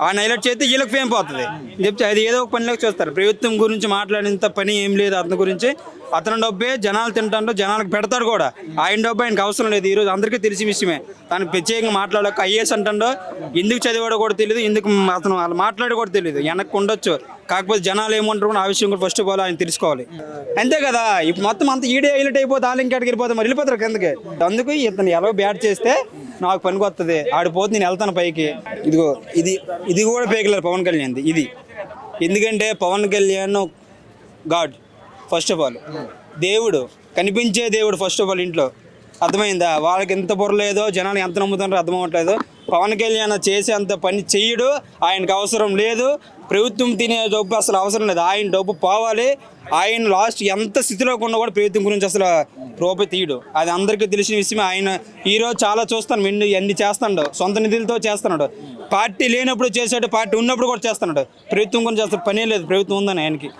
ఆ హైలైట్ చేస్తే వీళ్ళకి ఫేమ్ పోతుంది చెప్తే అది ఏదో ఒక పనిలోకి చూస్తారు. ప్రభుత్వం గురించి మాట్లాడినంత పని ఏం లేదు అతని గురించి. అతని డబ్బే జనాలు తింటాడు, జనాలకు పెడతాడు కూడా. ఆయన డబ్బు ఆయనకు అవసరం లేదు. ఈరోజు అందరికీ తెలిసి విషయమే. తను ప్రత్యేకంగా మాట్లాడక ఐఏఎస్ అంటాడో, ఎందుకు చదివాడో కూడా తెలియదు, ఎందుకు అతను వాళ్ళు మాట్లాడి కూడా తెలియదు. వెనక్కి ఉండొచ్చు, కాకపోతే జనాలు ఏమంటారు కూడా ఆ విషయం కూడా ఫస్ట్ ఆఫ్ ఆల్ ఆయన తెలుసుకోవాలి. అంతే కదా. ఇప్పుడు మొత్తం అంతా ఈడే హైలైట్ అయిపోతే వాళ్ళు ఇంకెక్కడికి వెళ్ళిపోతారు, మరి వెళ్ళిపోతారు కిందకి. అందుకు ఇతను ఎలా బ్యాట్ చేస్తే నాకు పనికి వస్తుంది, ఆడిపోతే నేను వెళ్తాను పైకి. ఇదిగో ఇది ఇది కూడా పేకలేరు పవన్ కళ్యాణ్ది ఇది. ఎందుకంటే Pawan Kalyan god first of all, దేవుడు, కనిపించే దేవుడు ఫస్ట్ ఆఫ్ ఆల్ ఇంట్లో. అర్థమైందా? వాళ్ళకి ఎంత బుర్రలేదో, జనాలు ఎంత నమ్ముతున్నారో అర్థం అవ్వట్లేదు. పవన్ కళ్యాణ్ చేసే అంత పని చెయ్యడు, ఆయనకు అవసరం లేదు. ప్రభుత్వం తినే డబ్బు అసలు అవసరం లేదు, ఆయన డబ్బు పోవాలి. ఆయన లాస్ట్ ఎంత స్థితిలో ఉన్నా కూడా ప్రభుత్వం గురించి అసలు రూపాయి తీయడు. అది అందరికీ తెలిసిన విషయమే. ఆయన ఈరోజు చాలా చూస్తాను, అన్ని చేస్తాడు, సొంత నిధులతో చేస్తున్నాడు. పార్టీ లేనప్పుడు చేసాడు, పార్టీ ఉన్నప్పుడు కూడా చేస్తున్నాడు. ప్రభుత్వం గురించి అసలు పనే లేదు, ప్రభుత్వం ఉందని ఆయనకి.